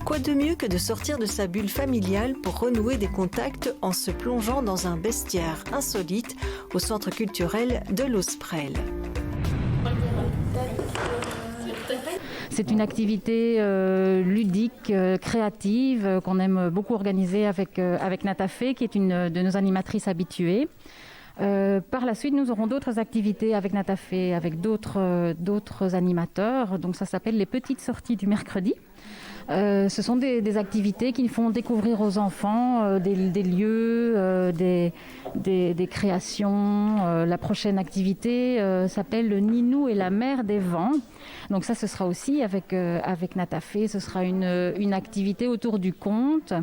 Quoi de mieux que de sortir de sa bulle familiale pour renouer des contacts en se plongeant dans un bestiaire insolite au centre culturel de l'Osprel. C'est une activité ludique, créative, qu'on aime beaucoup organiser avec Natafé, qui est une de nos animatrices habituées. Par la suite, nous aurons d'autres activités avec Natafé, avec d'autres animateurs. Donc ça s'appelle les petites sorties du mercredi. Ce sont des activités qui font découvrir aux enfants des lieux, des créations. La prochaine activité s'appelle le Ninou et la mer des vents. Donc ça, ce sera aussi avec Natafé. Ce sera une activité autour du conte.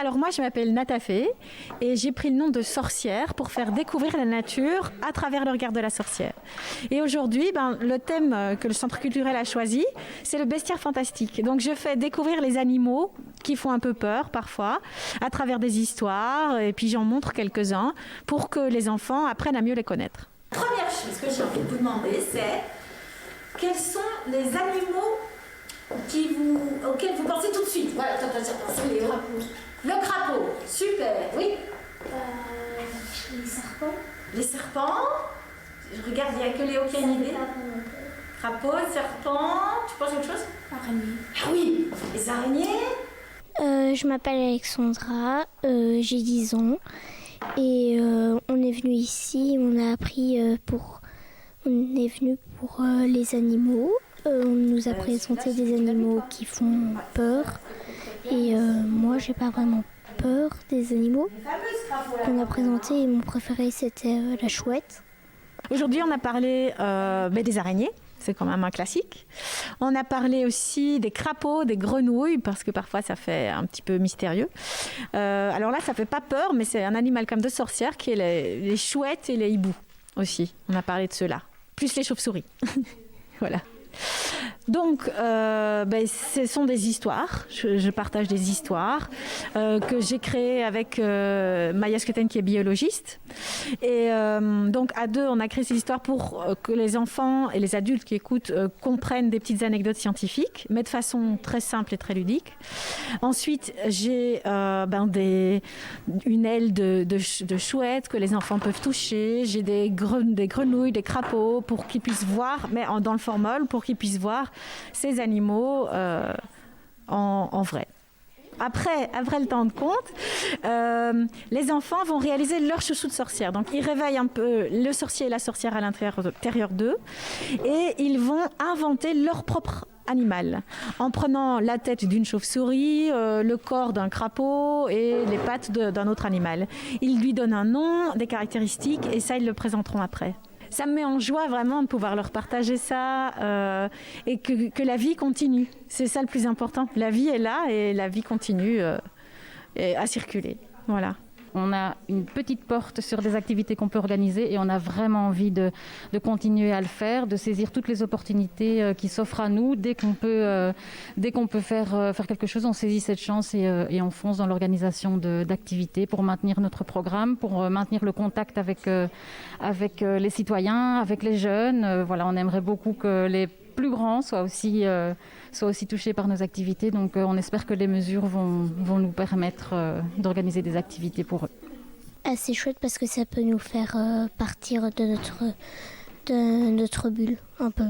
Alors moi je m'appelle Natafé et j'ai pris le nom de sorcière pour faire découvrir la nature à travers le regard de la sorcière. Et aujourd'hui, le thème que le centre culturel a choisi, c'est le bestiaire fantastique. Donc je fais découvrir les animaux qui font un peu peur parfois à travers des histoires et puis j'en montre quelques-uns pour que les enfants apprennent à mieux les connaître. Première chose que j'ai envie de vous demander, c'est quels sont les animaux auxquels vous pensez tout de suite. Voilà, le crapaud, super, oui. Les serpents. Les serpents. Je regarde, il n'y a que Léo qui a une idée. Crapaud, serpent, tu penses autre chose? Araignée. Ah oui, les araignées. Je m'appelle Alexandra, j'ai 10 ans et on est venu ici, on est venu pour les animaux. On nous a présenté des animaux qui font peur et moi j'ai pas vraiment peur des animaux qu'on a présentés et mon préféré c'était la chouette. Aujourd'hui on a parlé des araignées, c'est quand même un classique. On a parlé aussi des crapauds, des grenouilles parce que parfois ça fait un petit peu mystérieux. Alors là ça fait pas peur mais c'est un animal comme de sorcière qui est les chouettes et les hiboux aussi. On a parlé de ceux-là, plus les chauves-souris. Voilà. Donc, ce sont des histoires. Je partage des histoires que j'ai créées avec Maya Sketen qui est biologiste. Et donc, à deux, on a créé ces histoires pour que les enfants et les adultes qui écoutent comprennent des petites anecdotes scientifiques, mais de façon très simple et très ludique. Ensuite, j'ai une aile de chouette que les enfants peuvent toucher. J'ai des grenouilles, des crapauds pour qu'ils puissent voir, mais dans le formol, pour qu'ils puissent voir ces animaux en vrai. Après le temps de conte, les enfants vont réaliser leur chouchou de sorcière. Donc, ils réveillent un peu le sorcier et la sorcière à l'intérieur d'eux et ils vont inventer leur propre animal en prenant la tête d'une chauve-souris, le corps d'un crapaud et les pattes d'un autre animal. Ils lui donnent un nom, des caractéristiques et ça, ils le présenteront après. Ça me met en joie vraiment de pouvoir leur partager ça et que la vie continue. C'est ça le plus important. La vie est là et la vie continue à circuler. Voilà. On a une petite porte sur des activités qu'on peut organiser et on a vraiment envie de continuer à le faire, de saisir toutes les opportunités qui s'offrent à nous. Dès qu'on peut faire quelque chose, on saisit cette chance et on fonce dans l'organisation d'activités pour maintenir notre programme, pour maintenir le contact avec les citoyens, avec les jeunes. Voilà, on aimerait beaucoup que les plus grands soient aussi touchés par nos activités. Donc on espère que les mesures vont nous permettre d'organiser des activités pour eux. C'est chouette parce que ça peut nous faire partir de notre bulle un peu.